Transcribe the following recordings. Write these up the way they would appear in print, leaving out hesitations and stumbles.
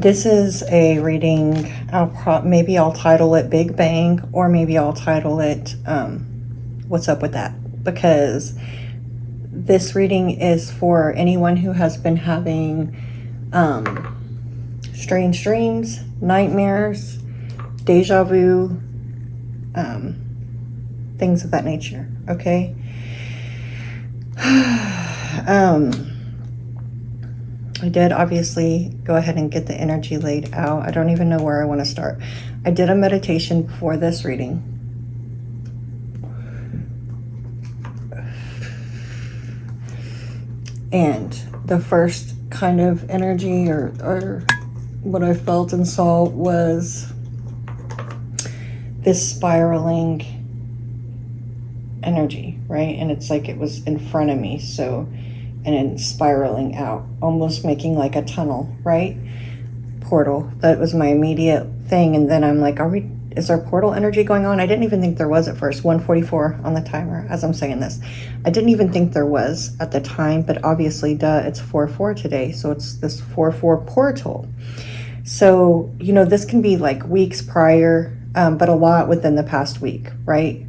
This is a reading, maybe I'll title it Big Bang, or maybe I'll title it What's Up With That? Because this reading is for anyone who has been having strange dreams, nightmares, deja vu, things of that nature, okay? I did obviously go ahead and get the energy laid out. I don't even know where I want to start. I did a meditation before this reading. And the first kind of energy or what I felt and saw was this spiraling energy, right? And it's like it was in front of me, so, and then spiraling out, almost making like a tunnel, right? Portal. That was my immediate thing. And then I'm like, is there portal energy going on? I didn't even think there was at first. 1:44 on the timer as I'm saying this. I didn't even think there was at the time, but obviously, it's 4/4 today. So it's this 4/4 portal. So, this can be like weeks prior, but a lot within the past week, right?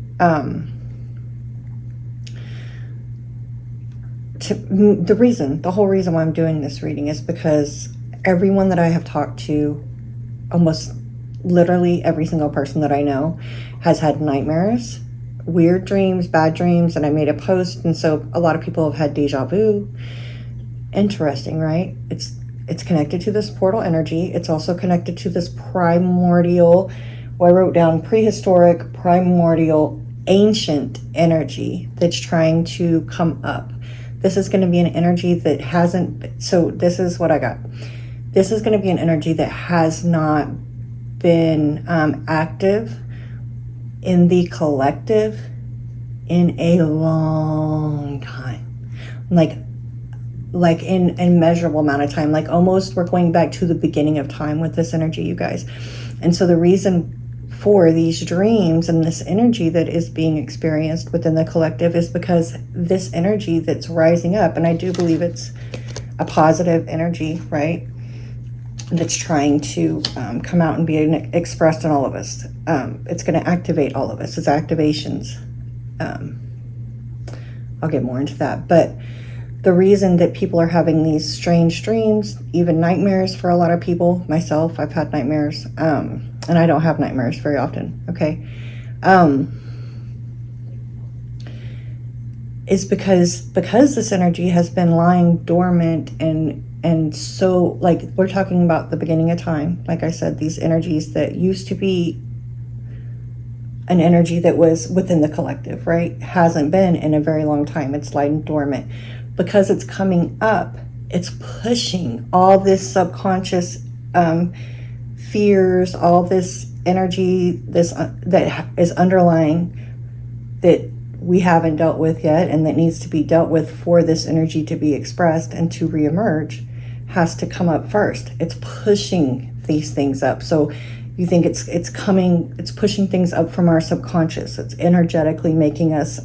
The whole reason why I'm doing this reading is because everyone that I have talked to, almost literally every single person that I know, has had nightmares, weird dreams, bad dreams, and I made a post, and so a lot of people have had deja vu. Interesting, right? It's connected to this portal energy. It's also connected to this primordial, I wrote down prehistoric, primordial, ancient energy that's trying to come up. This is going to be an energy that hasn't, so this is what I got. This is going to be an energy that has not been active in the collective in a long time. Like in a measurable amount of time. Like almost we're going back to the beginning of time with this energy, you guys. And so the reason for these dreams and this energy that is being experienced within the collective is because this energy that's rising up, and I do believe it's a positive energy, right, that's trying to come out and be expressed in all of us. It's going to activate all of us. It's activations. I'll get more into that. But the reason that people are having these strange dreams, even nightmares for a lot of people, myself, I've had nightmares, and I don't have nightmares very often, okay, is because this energy has been lying dormant, and so, like, we're talking about the beginning of time. Like I said, these energies that used to be an energy that was within the collective, right, hasn't been in a very long time. It's lying dormant. Because it's coming up, it's pushing all this subconscious fears, all this energy, that is underlying, that we haven't dealt with yet, and that needs to be dealt with for this energy to be expressed and to reemerge, has to come up first. It's pushing these things up. So you think it's pushing things up from our subconscious. It's energetically making us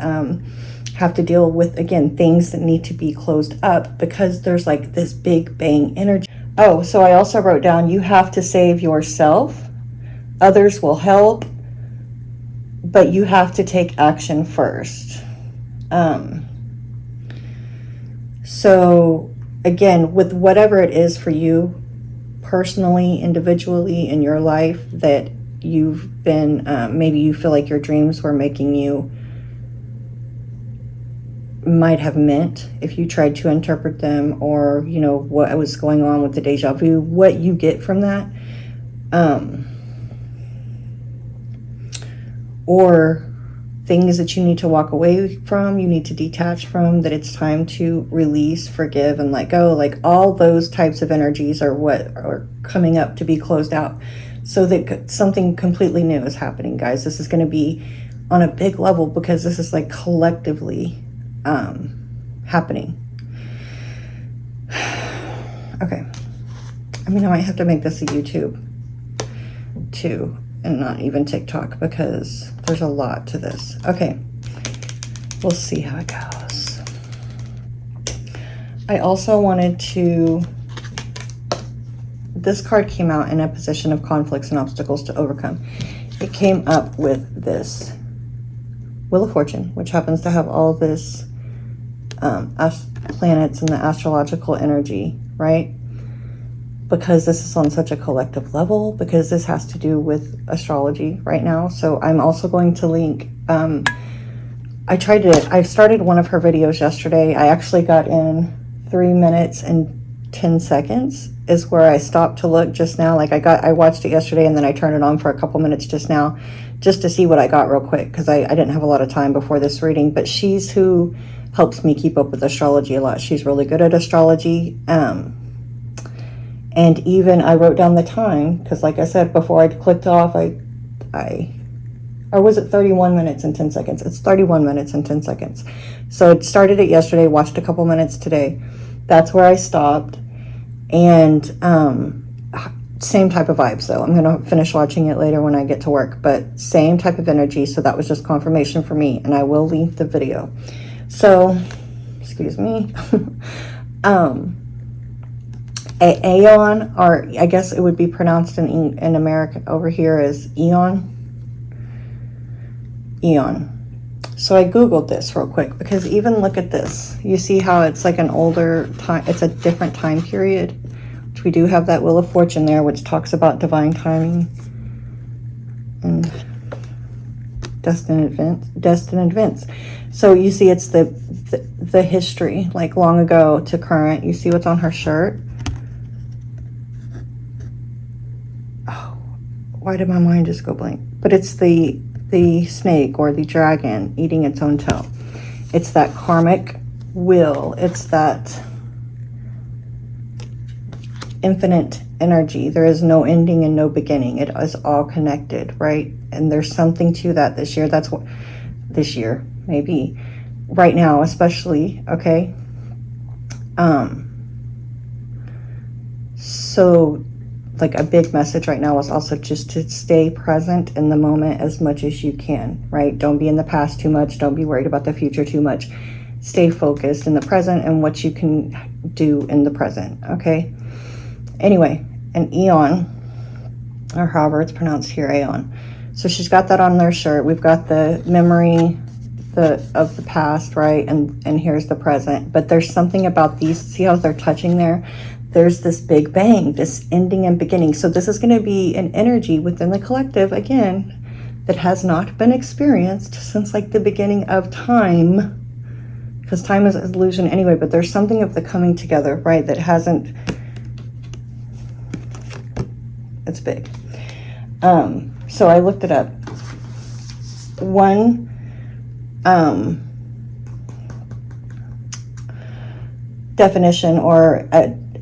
have to deal with, again, things that need to be closed up, because there's like this big bang energy. Oh, so I also wrote down, you have to save yourself. Others will help, but you have to take action first. So again, with whatever it is for you personally, individually in your life, that you've been, maybe you feel like your dreams were making you, might have meant, if you tried to interpret them, or what was going on with the deja vu, what you get from that, or things that you need to walk away from, you need to detach from, that it's time to release, forgive, and let go. Like all those types of energies are what are coming up to be closed out, so that something completely new is happening, guys. This is going to be on a big level, because this is like collectively happening. Okay, I mean, I might have to make this a YouTube too, and not even TikTok, because there's a lot to this. Okay, we'll see how it goes. I also wanted to this card came out in a position of conflicts and obstacles to overcome. It came up with this Wheel of Fortune, which happens to have all this planets and the astrological energy, right? Because this is on such a collective level, because this has to do with astrology right now. So I'm also going to link, I started one of her videos yesterday. I actually got in 3 minutes and 10 seconds is where I stopped to look just now. Like I watched it yesterday and then I turned it on for a couple minutes just now, just to see what I got real quick, because I didn't have a lot of time before this reading. But she's who helps me keep up with astrology a lot. She's really good at astrology. And even I wrote down the time, because like I said, before I clicked off, or was it 31 minutes and 10 seconds? It's 31 minutes and 10 seconds. So it started it yesterday, watched a couple minutes today. That's where I stopped. And same type of vibes though. I'm going to finish watching it later when I get to work, but same type of energy. So that was just confirmation for me, and I will link the video. So, excuse me. Aeon, or I guess it would be pronounced in America over here as Eon. Eon. So I Googled this real quick, because even look at this. You see how it's like an older time, it's a different time period, which we do have that Wheel of Fortune there, which talks about divine timing and destined events. So you see it's the history, like long ago to current. You see what's on her shirt? Oh, why did my mind just go blank? But it's the snake or the dragon eating its own tail. It's that karmic will. It's that infinite energy. There is no ending and no beginning. It is all connected, right? And there's something to that this year. That's what this year, maybe right now, especially. Okay. So like a big message right now is also just to stay present in the moment as much as you can, right? Don't be in the past too much. Don't be worried about the future too much. Stay focused in the present and what you can do in the present, okay? Anyway, an Eon, or however it's pronounced here, Aeon. So she's got that on their shirt. We've got the memory of the past, right? And here's the present. But there's something about these, see how they're touching there? There's this big bang, this ending and beginning. So this is going to be an energy within the collective, again, that has not been experienced since like the beginning of time, because time is an illusion anyway, but there's something of the coming together, right, that hasn't, it's big. So I looked it up. One definition or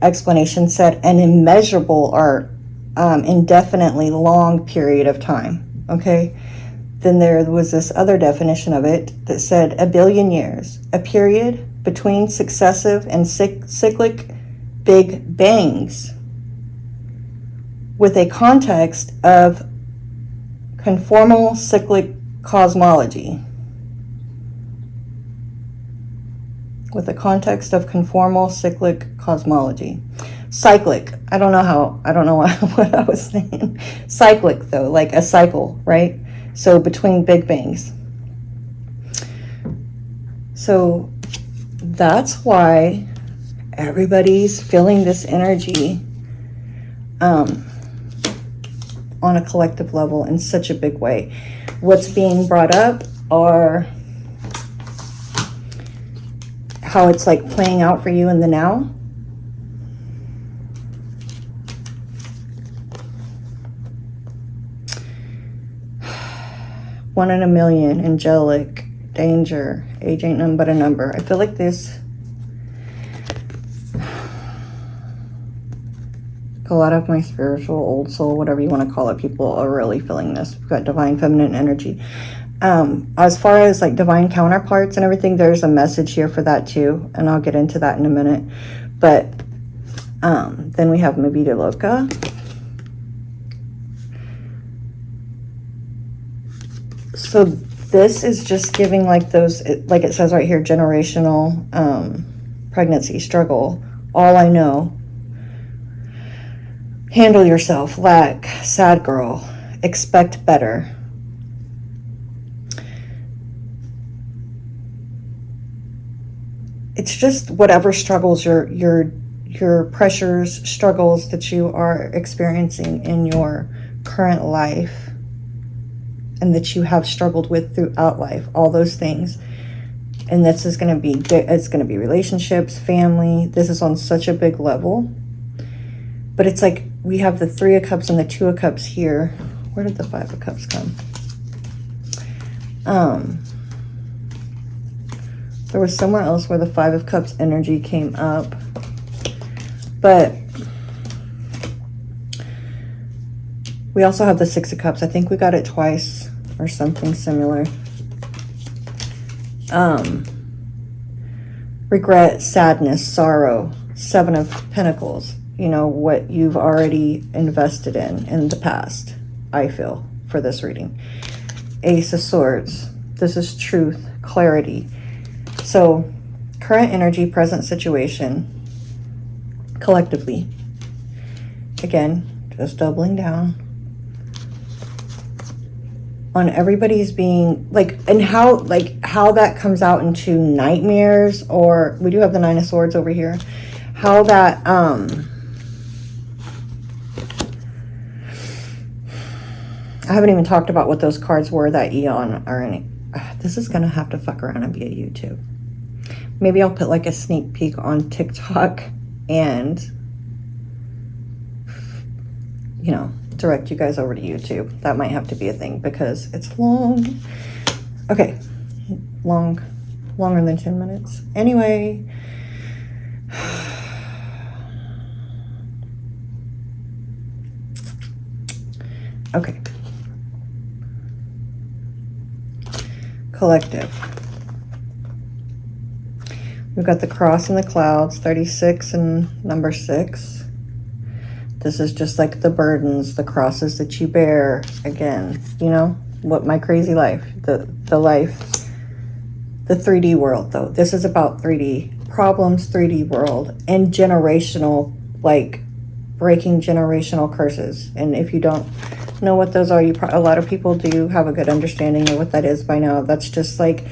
explanation said an immeasurable or indefinitely long period of time. Okay, then there was this other definition of it that said a billion years, a period between successive and cyclic big bangs with a context of conformal cyclic cosmology. With a context of conformal cyclic cosmology. Cyclic, I don't know what I was saying. Cyclic though, like a cycle, right? So between big bangs. So that's why everybody's feeling this energy on a collective level in such a big way. What's being brought up are how it's like playing out for you in the now. One in a million, angelic, danger, age ain't none but a number. I feel like this, a lot of my spiritual old soul, whatever you want to call it, people are really feeling this. We've got divine feminine energy. As far as like divine counterparts and everything, there's a message here for that too, and I'll get into that in a minute. But then we have Mavita Loca. So this is just giving like those, like it says right here, generational pregnancy struggle. All I know. Handle yourself, lack, sad girl, expect better. It's just whatever struggles, your pressures, struggles that you are experiencing in your current life and that you have struggled with throughout life, all those things. And this is going to be, it's going to be relationships, family. This is on such a big level. But it's like we have the 3 of Cups and the 2 of Cups here. Where did the 5 of Cups come? There was somewhere else where the 5 of Cups energy came up. But we also have the 6 of Cups. I think we got it twice or something similar. Regret, sadness, sorrow, 7 of Pentacles. You know, what you've already invested in the past, I feel, for this reading. Ace of Swords. This is truth, clarity. So, current energy, present situation, collectively. Again, just doubling down on everybody's being like, and how that comes out into nightmares, or we do have the 9 of Swords over here. How that, I haven't even talked about what those cards were, that Eon or any. This is going to have to fuck around and be a YouTube. Maybe I'll put like a sneak peek on TikTok and, you know, direct you guys over to YouTube. That might have to be a thing because it's long. Okay. Longer than 10 minutes. Anyway. Okay. Collective. We've got the cross and the clouds, 36 and number 6. This is just like the burdens, the crosses that you bear. Again, you know, what my crazy life, the life, the 3D world though. This is about 3D problems, 3D world, and generational, like breaking generational curses. And if you don't know what those are, a lot of people do have a good understanding of what that is by now. That's just like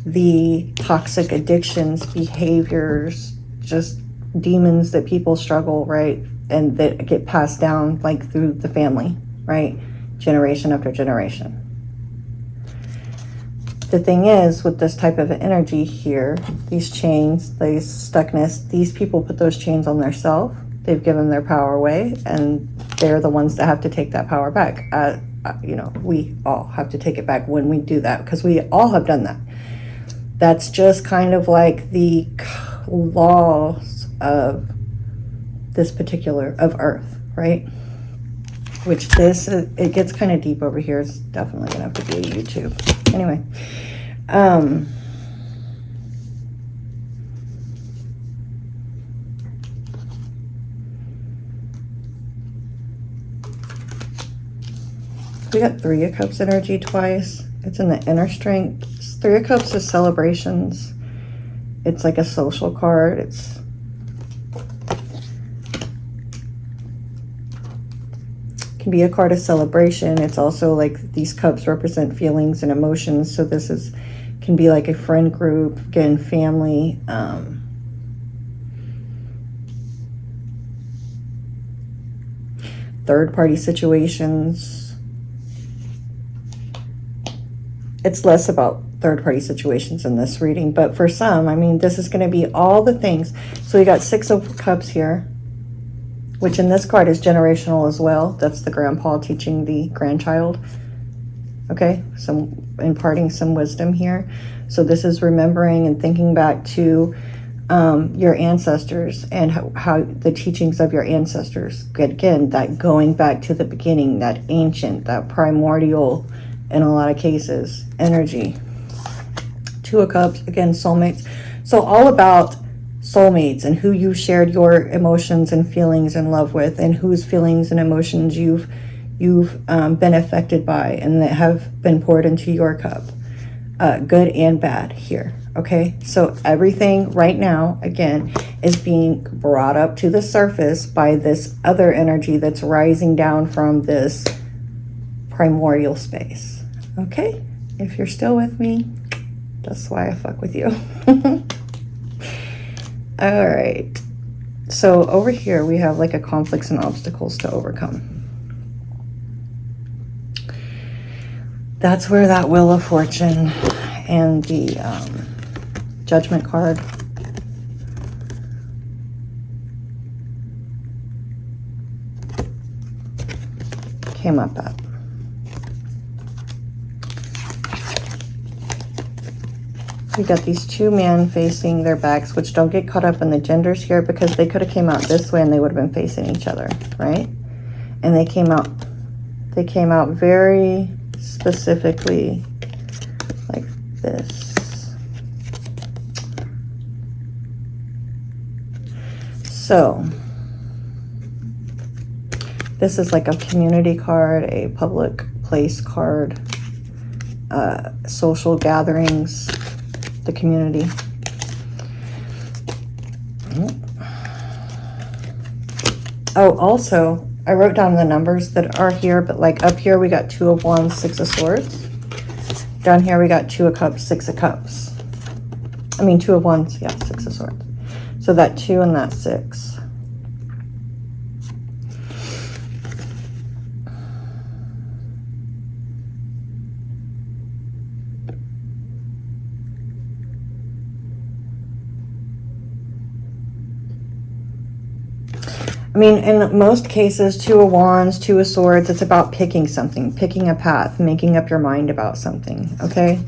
the toxic addictions, behaviors, just demons that people struggle, right? And that get passed down like through the family, right? Generation after generation. The thing is, with this type of energy here, these chains, these stuckness, these people put those chains on themselves. They've given their power away, and they're the ones that have to take that power back. You know, we all have to take it back when we do that, because we all have done that. That's just kind of like the laws of this particular, of Earth, right? Which this, it gets kind of deep over here. It's definitely gonna have to be a YouTube. Anyway, we got 3 of Cups energy twice. It's in the inner strength. 3 of Cups is celebrations. It's like a social card. It's can be a card of celebration. It's also like these cups represent feelings and emotions. So this is can be like a friend group, again, family. Third-party situations. It's less about third-party situations in this reading, but for some, I mean, this is going to be all the things. So we got 6 of Cups here, which in this card is generational as well. That's the grandpa teaching the grandchild. Okay, some imparting some wisdom here. So this is remembering and thinking back to your ancestors and how the teachings of your ancestors. Again, that going back to the beginning, that ancient, that primordial, in a lot of cases, energy. 2 of Cups, again, soulmates. So all about soulmates and who you shared your emotions and feelings and love with, and whose feelings and emotions you've been affected by and that have been poured into your cup, good and bad here. Okay, so everything right now, again, is being brought up to the surface by this other energy that's rising down from this primordial space. Okay, if you're still with me, that's why I fuck with you. All right, so over here we have like a conflicts and obstacles to overcome. That's where that Wheel of Fortune and the Judgment card came up at. We got these two men facing their backs, which don't get caught up in the genders here, because they could have came out this way and they would have been facing each other, right? And they came out very specifically like this. So this is like a community card, a public place card, social gatherings, the community. Oh, also, I wrote down the numbers that are here, but like up here we got 2 of Wands, 6 of Swords. Down here we got 2 of Cups, 6 of Cups. I mean 2 of Wands, yeah, 6 of Swords. So that 2 and that 6. I mean, in most cases, 2 of Wands, 2 of Swords, it's about picking something, picking a path, making up your mind about something, okay?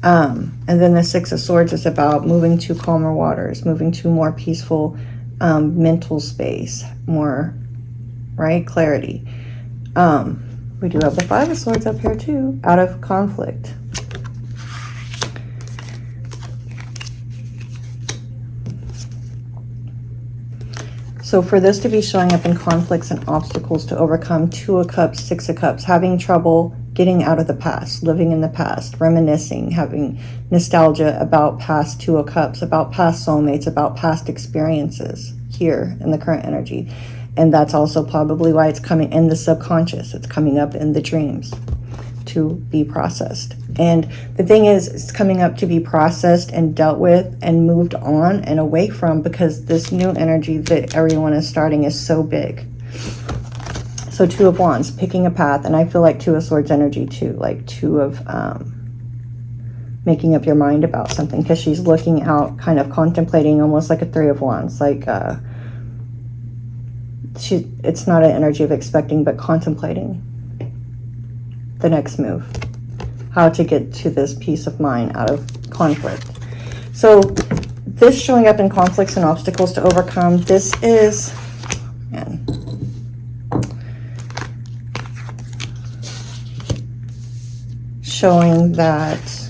And then the 6 of Swords is about moving to calmer waters, moving to more peaceful mental space, more, right, clarity. We do have the 5 of Swords up here too, out of conflict. So for this to be showing up in conflicts and obstacles to overcome, 2 of Cups, 6 of Cups, having trouble getting out of the past, living in the past, reminiscing, having nostalgia about past 2 of Cups, about past soulmates, about past experiences here in the current energy. And that's also probably why it's coming in the subconscious. It's coming up in the dreams to be processed. And the thing is, it's coming up to be processed and dealt with and moved on and away from, because this new energy that everyone is starting is so big. So 2 of Wands, picking a path. And I feel like 2 of Swords energy too, like 2 of making up your mind about something, because she's looking out, kind of contemplating, almost like a 3 of Wands, like it's not an energy of expecting, but contemplating the next move, how to get to this peace of mind out of conflict. So this showing up in conflicts and obstacles to overcome, this is, man, showing that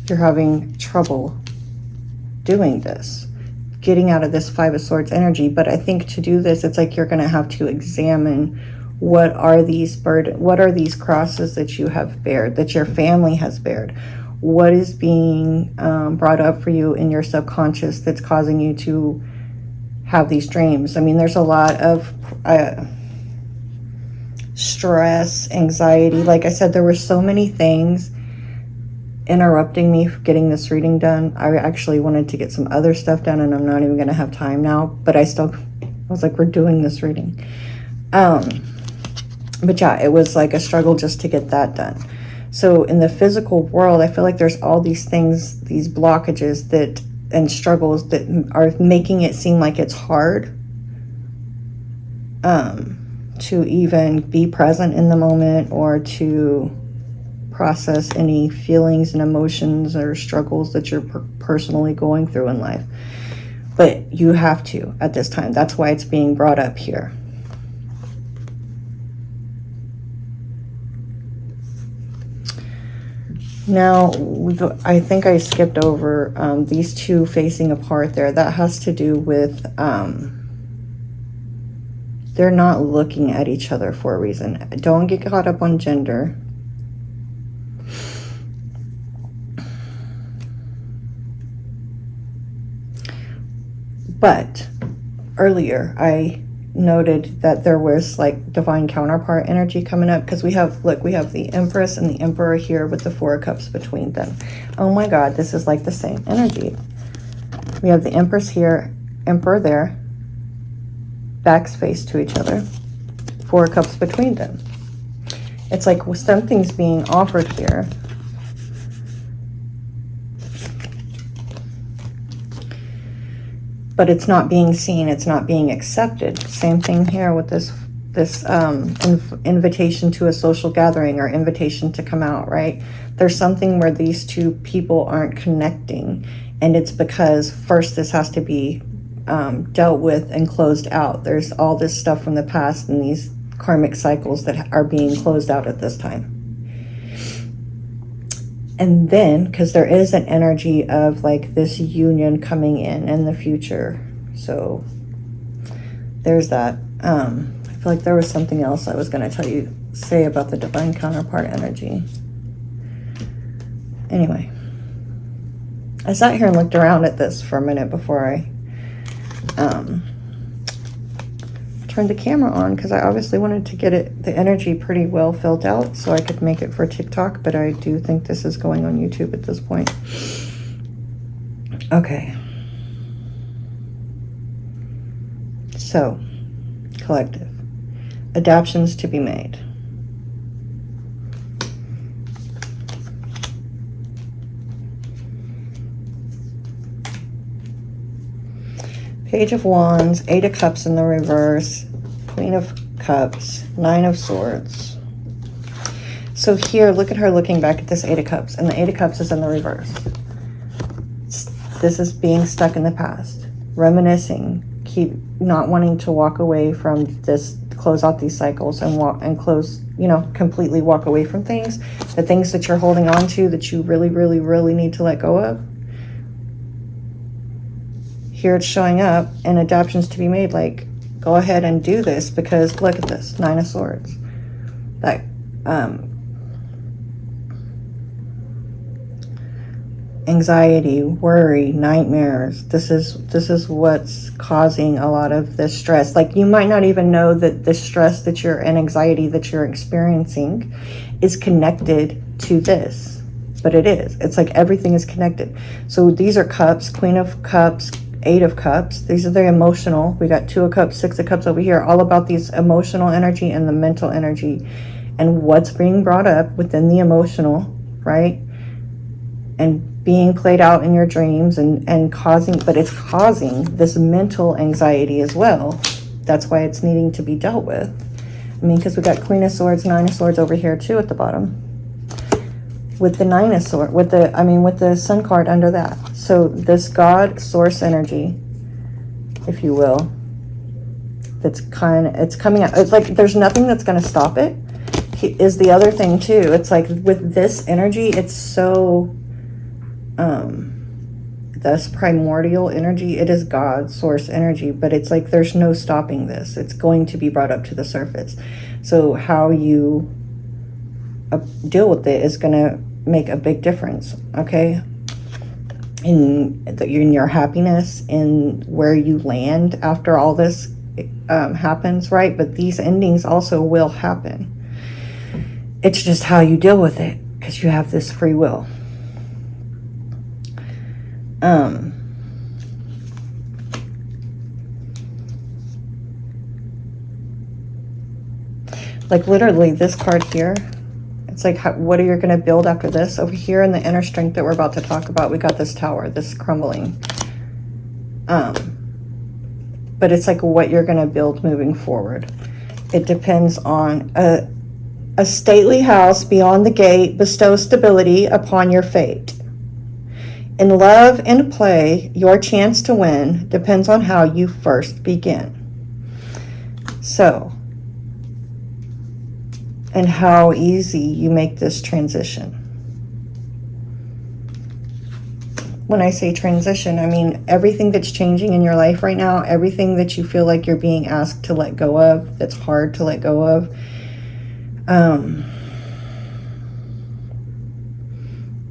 you're having trouble doing this, getting out of this 5 of Swords energy. But I think to do this, it's like you're going to have to examine, what are these crosses that you have bared, that your family has bared? What is being brought up for you in your subconscious that's causing you to have these dreams? I mean, there's a lot of stress, anxiety. Like I said, there were so many things interrupting me getting this reading done. I actually wanted to get some other stuff done, and I'm not even going to have time now, but I was like, we're doing this reading. But yeah, it was like a struggle just to get that done. So in the physical world, I feel like there's all these things, these blockages that and struggles that are making it seem like it's hard to even be present in the moment, or to process any feelings and emotions or struggles that you're personally going through in life. But you have to at this time. That's why it's being brought up here. Now, I think I skipped over these 2 facing apart there. That has to do with they're not looking at each other for a reason. Don't get caught up on gender. But earlier I noted that there was like divine counterpart energy coming up, because we have, look, we have the Empress and the Emperor here with the Four of Cups between them. Oh my God, this is like the same energy. We have the Empress here, Emperor there, backs face to each other, Four of Cups between them. It's like something's being offered here. But it's not being seen, it's not being accepted. Same thing here with this invitation to a social gathering or invitation to come out, right? There's something where these two people aren't connecting, and it's because first this has to be dealt with and closed out. There's all this stuff from the past and these karmic cycles that are being closed out at this time. And then, because there is an energy of like this union coming in the future. So there's that. I feel like there was something else I was going to say about the divine counterpart energy. Anyway, I sat here and looked around at this for a minute before I turned the camera on, because I obviously wanted to get the energy pretty well filled out so I could make it for TikTok, but I do think this is going on YouTube at this point. Okay. So, collective. Adaptions to be made. Page of Wands, Eight of Cups in the reverse, Queen of Cups, Nine of Swords. So here, look at her looking back at this Eight of Cups, and the Eight of Cups is in the reverse. This is being stuck in the past, reminiscing, keep not wanting to walk away from this, close out these cycles and close, completely walk away from things, the things that you're holding on to that you really, really, really need to let go of. Here it's showing up, and adaptions to be made, like, go ahead and do this, because look at this, Nine of Swords. That anxiety, worry, nightmares. This is what's causing a lot of this stress. Like, you might not even know that the stress that you're and anxiety that you're experiencing is connected to this, but it is. It's like everything is connected. So these are cups, Queen of Cups, Eight of Cups. These are the emotional. We got Two of Cups, Six of Cups over here, all about these emotional energy and the mental energy and what's being brought up within the emotional, right? And being played out in your dreams and causing, but it's causing this mental anxiety as well. That's why it's needing to be dealt with. I mean, because we got Queen of Swords, Nine of Swords over here too at the bottom. With the Nine of Swords, with the Sun card under that. So this God source energy, if you will, it's coming out. It's like there's nothing that's going to stop it. Is the other thing too. It's like with this energy, it's so this primordial energy. It is God source energy, but it's like there's no stopping this. It's going to be brought up to the surface. So how you deal with it is going to make a big difference. Okay. In your happiness, in where you land after all this happens, right? But these endings also will happen. It's just how you deal with it, because you have this free will. Like literally this card here, it's like, what are you going to build after this? Over here in the inner strength that we're about to talk about, we got this tower, this crumbling. But it's like what you're going to build moving forward. It depends on a stately house beyond the gate bestows stability upon your fate. In love and play, your chance to win depends on how you first begin. So, and how easy you make this transition. When I say transition, I mean everything that's changing in your life right now, everything that you feel like you're being asked to let go of, that's hard to let go of.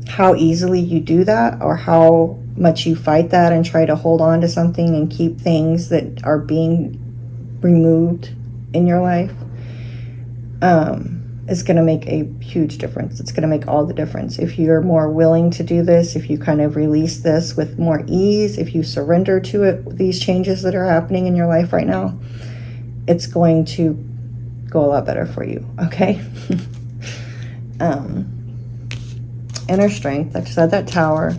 How easily you do that, or how much you fight that and try to hold on to something and keep things that are being removed in your life, is going to make a huge difference. It's going to make all the difference. If you're more willing to do this, if you kind of release this with more ease, if you surrender to it, these changes that are happening in your life right now, it's going to go a lot better for you, okay? Inner strength, I've said that Tower.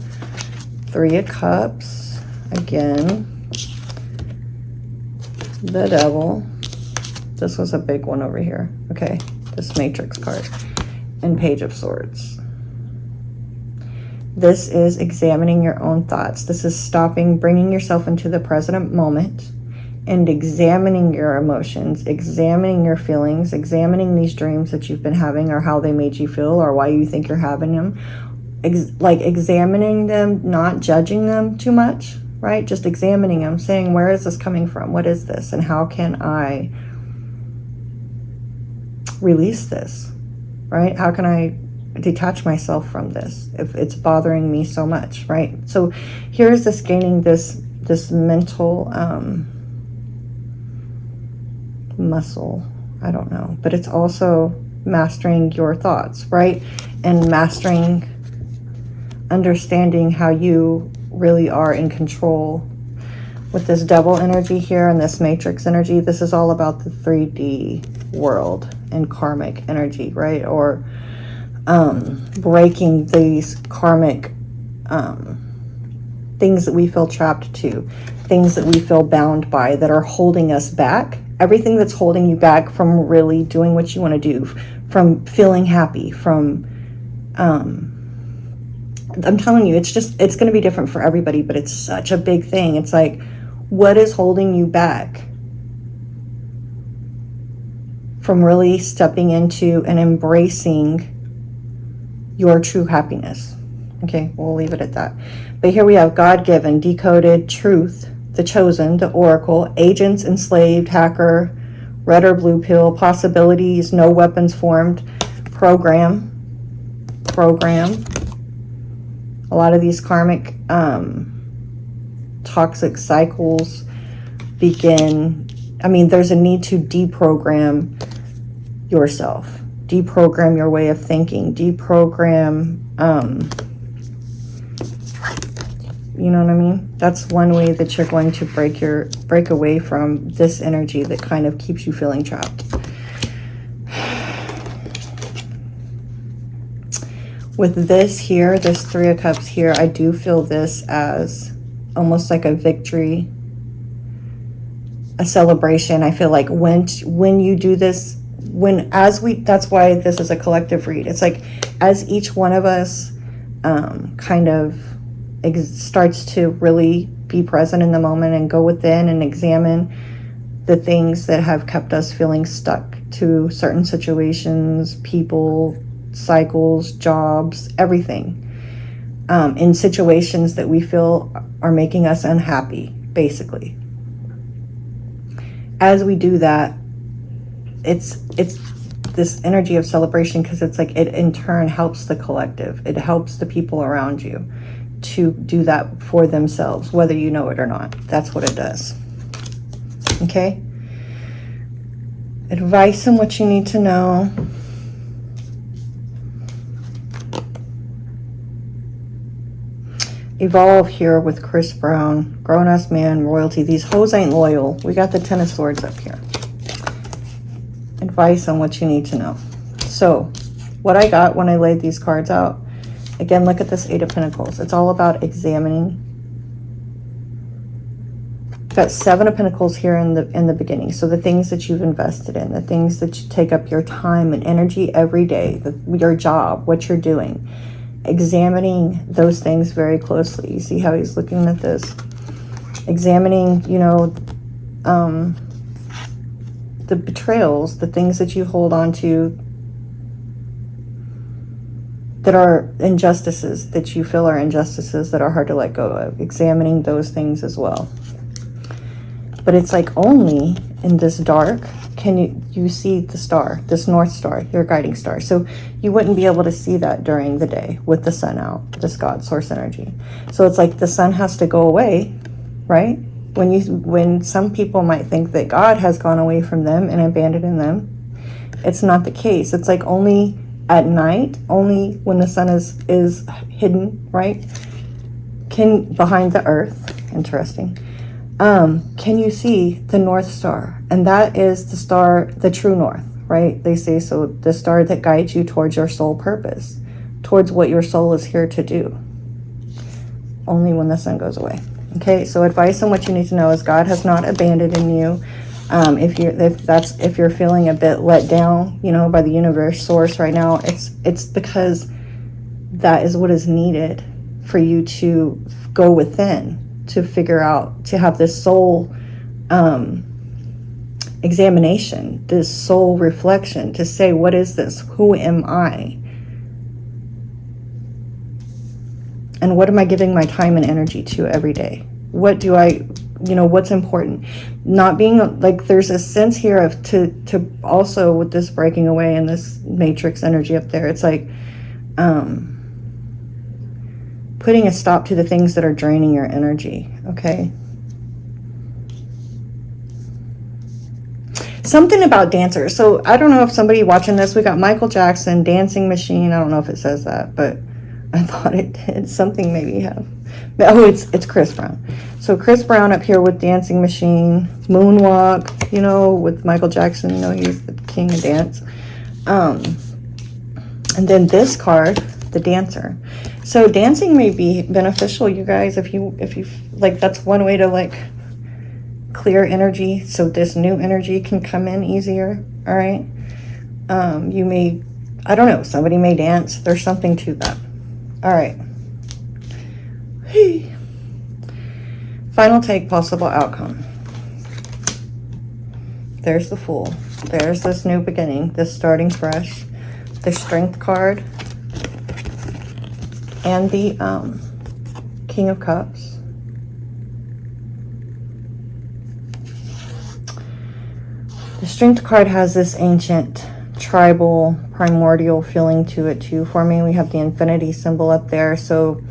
3 of Cups, again. The Devil. This was a big one over here, okay? This Matrix card. And Page of Swords. This is examining your own thoughts. This is stopping, bringing yourself into the present moment and examining your emotions, examining your feelings, examining these dreams that you've been having or how they made you feel or why you think you're having them. Like examining them, not judging them too much, right? Just examining them, saying, where is this coming from? What is this? And how can I release this, right? How can I detach myself from this if it's bothering me so much, right? So here's this gaining this mental muscle, I don't know, but it's also mastering your thoughts, right? And mastering, understanding how you really are in control. With this Devil energy here and this Matrix energy, this is all about the 3D world and karmic energy, right? Or breaking these karmic things that we feel trapped to, things that we feel bound by that are holding us back. Everything that's holding you back from really doing what you want to do, from feeling happy, from I'm telling you, it's going to be different for everybody, but it's such a big thing. It's like, what is holding you back from really stepping into and embracing your true happiness? Okay, we'll leave it at that. But here we have God-given, decoded, truth, the chosen, the oracle, agents, enslaved, hacker, red or blue pill, possibilities, no weapons formed, program. A lot of these karmic toxic cycles begin. I mean, there's a need to deprogram yourself, deprogram your way of thinking, deprogram, you know what I mean? That's one way that you're going to break away from this energy that kind of keeps you feeling trapped. With this here, this 3 of Cups here, I do feel this as almost like a victory, a celebration. I feel like when you do this, that's why this is a collective read. It's like as each one of us kind of starts to really be present in the moment and go within and examine the things that have kept us feeling stuck to certain situations, people, cycles, jobs, everything, in situations that we feel are making us unhappy, basically. As we do that, it's this energy of celebration, because it's like it in turn helps the collective. It helps the people around you to do that for themselves, whether you know it or not. That's what it does. Okay? Advice on what you need to know. Evolve here with Chris Brown. Grown-ass man, royalty. These hoes ain't loyal. We got the 10 of Swords up here. Advice on what you need to know. So, what I got when I laid these cards out, again, look at this 8 of Pentacles. It's all about examining. Got 7 of Pentacles here in the beginning. So the things that you've invested in, the things that you take up your time and energy every day, your job, what you're doing. Examining those things very closely. You see how he's looking at this? Examining, you know, the betrayals, the things that you hold on to that are injustices, that you feel are injustices that are hard to let go of. Examining those things as well. But it's like only in this dark, can you see the star, this North Star, your guiding star? So you wouldn't be able to see that during the day with the sun out, this God source energy. So it's like the sun has to go away, right? When some people might think that God has gone away from them and abandoned them, it's not the case. It's like only at night, only when the sun is hidden, right? Behind the earth, interesting. Can you see the North Star? And that is the star, the true north, right? They say so, the star that guides you towards your soul purpose, towards what your soul is here to do. Only when the sun goes away. Okay, so advice on what you need to know is God has not abandoned you. If you're feeling a bit let down, by the universe source right now, it's because that is what is needed for you to go within, to figure out, to have this soul examination, this soul reflection, to say, what is this? Who am I? And what am I giving my time and energy to every day? What do I, what's important? Not being like, there's a sense here of to also with this breaking away and this matrix energy up there, it's like putting a stop to the things that are draining your energy, okay? Something about dancers. So I don't know if somebody watching this, we got Michael Jackson, Dancing Machine. I don't know if it says that, but I thought it did. Something maybe have. Oh, it's Chris Brown. So Chris Brown up here with Dancing Machine, Moonwalk, with Michael Jackson, he's the king of dance. And then this card, the Dancer. So dancing may be beneficial, you guys, if you like, that's one way to like clear energy so this new energy can come in easier. All right. You may, I don't know, somebody may dance. There's something to that. All right. Final take, possible outcome. There's the Fool. There's this new beginning, this starting fresh. The Strength card. And the King of Cups. The Strength card has this ancient, tribal, primordial feeling to it too for me. We have the infinity symbol up there. So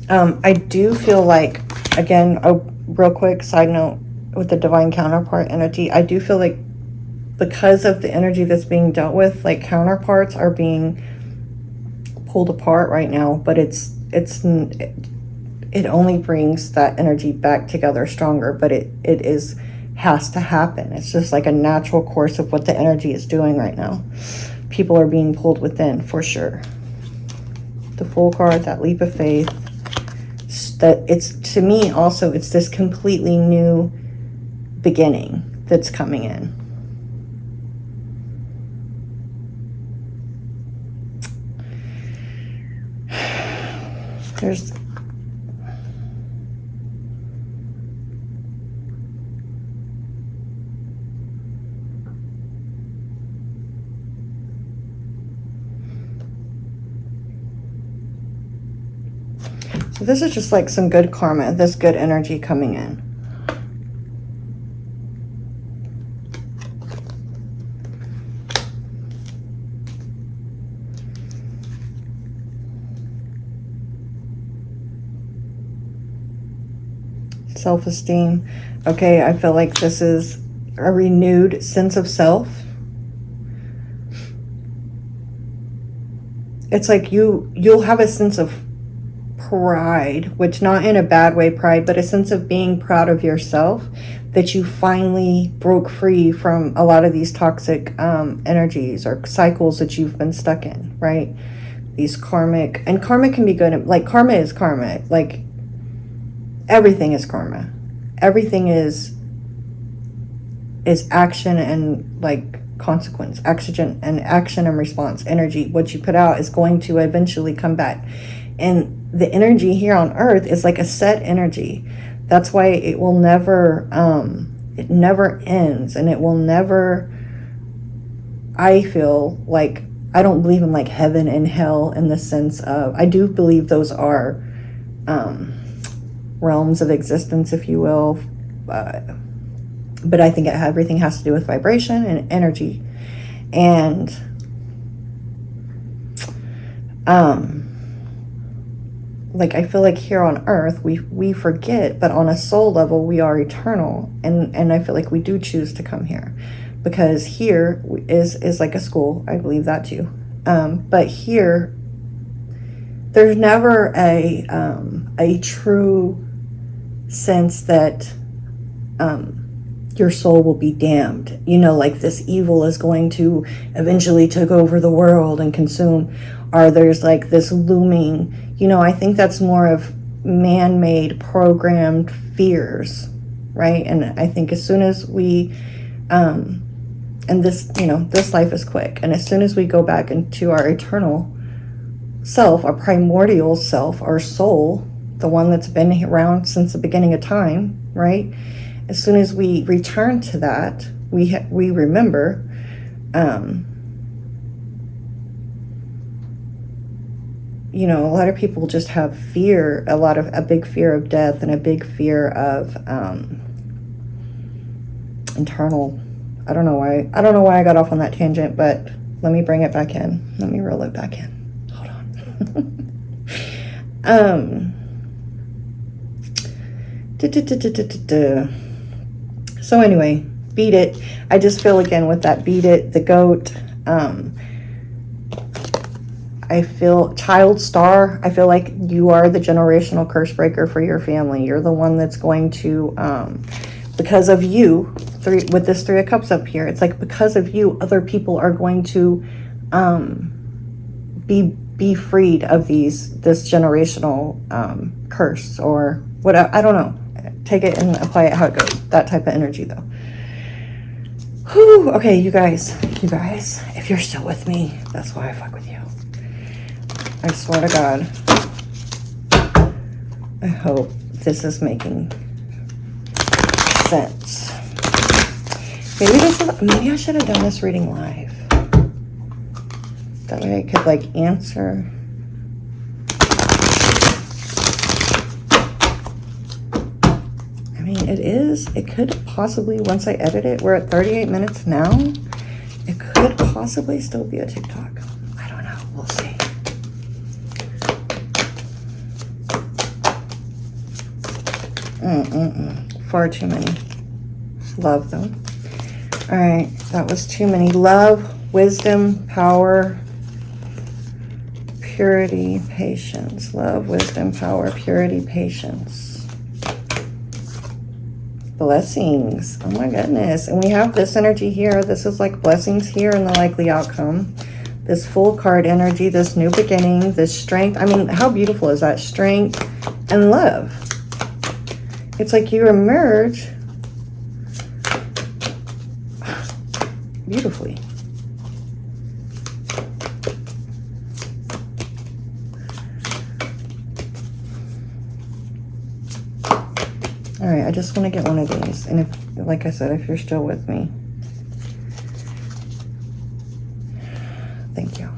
I do feel like, again, a real quick side note with the divine counterpart energy, I do feel like because of the energy that's being dealt with, like counterparts are being pulled apart right now, but it only brings that energy back together stronger, but it has to happen. It's just like a natural course of what the energy is doing right now. People are being pulled within for sure. The Fool card, that leap of faith, that it's, to me also, it's this completely new beginning that's coming in. There's so this is just like some good karma, this good energy coming in. Self-esteem. Okay, I feel like this is a renewed sense of self. It's like you'll have a sense of pride, which not in a bad way pride, but a sense of being proud of yourself, that you finally broke free from a lot of these toxic energies or cycles that you've been stuck in, right? These karmic, and karma can be good, like karma is karma, like everything is karma. Everything is action and like consequence, action and response energy. What you put out is going to eventually come back. And the energy here on earth is like a set energy. That's why it will never, it never ends, and it will never, I feel like, I don't believe in like heaven and hell in the sense of, I do believe those are realms of existence, if you will. But I think everything has to do with vibration and energy. And like, I feel like here on earth we forget, but on a soul level we are eternal, and I feel like we do choose to come here, because here is like a school. I believe that too. But here there's never a true sense that your soul will be damned, you know, like this evil is going to eventually take over the world and consume, or there's like this looming, you know. I think that's more of man-made programmed fears, right? And I think as soon as we and this, you know, this life is quick, and as soon as we go back into our eternal self, our primordial self, our soul, the one that's been around since the beginning of time, right? As soon as we return to that, we remember, you know, a lot of people just have fear, a big fear of death, and a big fear of internal. I don't know why I got off on that tangent, but let me bring it back in. Let me reel it back in. Hold on. So anyway, beat it. I just feel again with that beat it, the goat. I feel child star. I feel like you are the generational curse breaker for your family. You're the one that's going to, because of you, with this 3 of Cups up here, it's like because of you, other people are going to be freed of this generational curse or whatever. I don't know. Take it and apply it how it goes. That type of energy, though. Whew. Okay, you guys, if you're still with me, that's why I fuck with you. I swear to God. I hope this is making sense. Maybe I should have done this reading live. That way I could like answer. I mean, it could possibly, once I edit it, we're at 38 minutes now. It could possibly still be a TikTok. I don't know. We'll see. Far too many. Love them. All right. That was too many. Love, wisdom, power, purity, patience. Love, wisdom, power, purity, patience. Blessings. Oh my goodness. And we have this energy here. This is like blessings here and the likely outcome. This full card energy, this new beginning, this strength. I mean, how beautiful is that? Strength and love. It's like you emerge beautifully. All right, I just want to get one of these. And if, like I said, if you're still with me, thank you.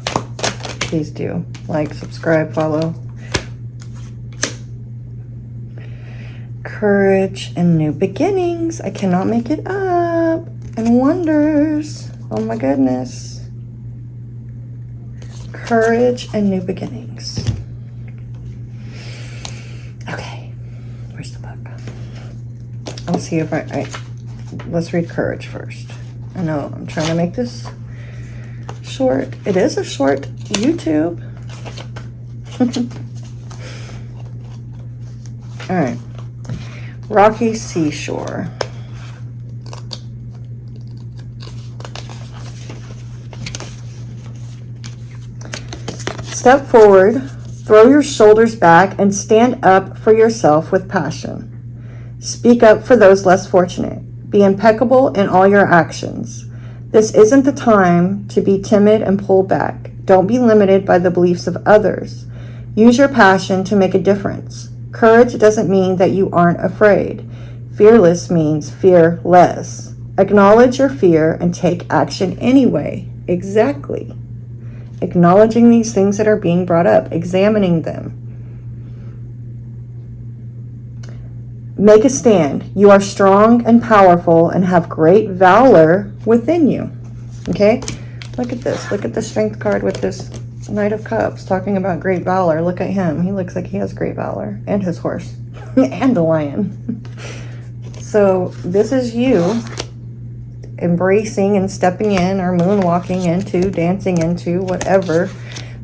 Please do like, subscribe, follow. Courage and new beginnings. I cannot make it up. And wonders. Oh my goodness. Courage and new beginnings. Okay. Where's the book? I'll see if let's read Courage first. I know I'm trying to make this short. It is a short YouTube. All right. Rocky seashore. Step forward, throw your shoulders back, and stand up for yourself with passion. Speak up for those less fortunate. Be impeccable in all your actions. This isn't the time to be timid and pull back. Don't be limited by the beliefs of others. Use your passion to make a difference. Courage doesn't mean that you aren't afraid. Fearless means fearless. Acknowledge your fear and take action anyway. Exactly. Acknowledging these things that are being brought up, examining them. Make a stand. You are strong and powerful and have great valor within you. Okay? Look at this. Look at the strength card with this Knight of Cups talking about great valor. Look at him. He looks like he has great valor. And his horse. And the lion. So this is you embracing and stepping in or moonwalking into, dancing into, whatever,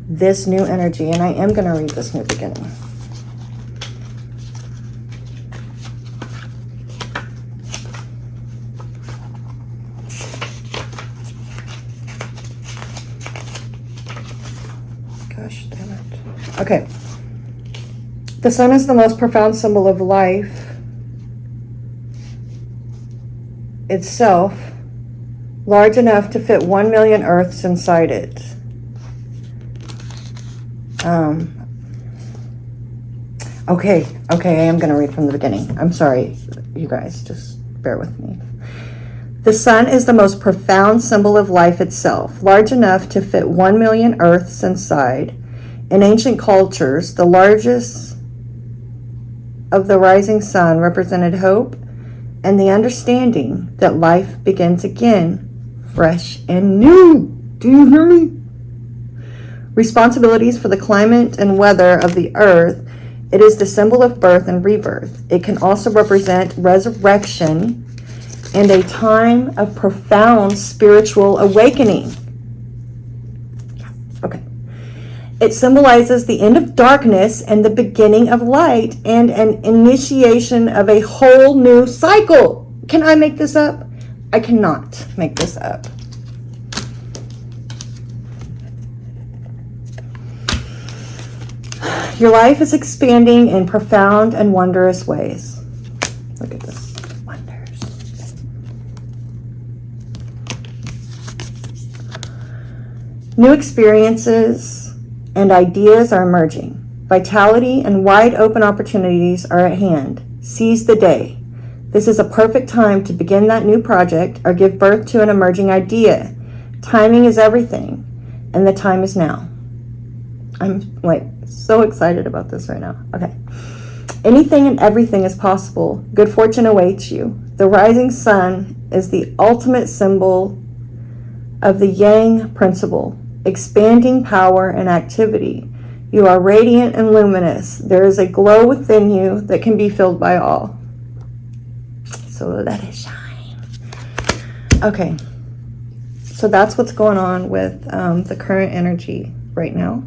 this new energy. And I am going to read this new beginning. Gosh damn it. Okay. The sun is the most profound symbol of life itself, large enough to fit 1 million Earths inside it. Okay, I am going to read from the beginning. I'm sorry, you guys, just bear with me. The sun is the most profound symbol of life itself, large enough to fit 1 million Earths inside. In ancient cultures, the largest of the rising sun represented hope and the understanding that life begins again, fresh and new. Do you hear me? Responsibilities for the climate and weather of the earth. It is the symbol of birth and rebirth. It can also represent resurrection and a time of profound spiritual awakening. Okay. It symbolizes the end of darkness and the beginning of light and an initiation of a whole new cycle. Can I make this up? I cannot make this up. Your life is expanding in profound and wondrous ways. Look at this. Wonders. New experiences and ideas are emerging. Vitality and wide open opportunities are at hand. Seize the day. This is a perfect time to begin that new project or give birth to an emerging idea. Timing is everything, and the time is now. I'm like so excited about this right now. Okay. Anything and everything is possible. Good fortune awaits you. The rising sun is the ultimate symbol of the Yang principle, expanding power and activity. You are radiant and luminous. There is a glow within you that can be filled by all. So let it shine. Okay. So that's what's going on with the current energy right now.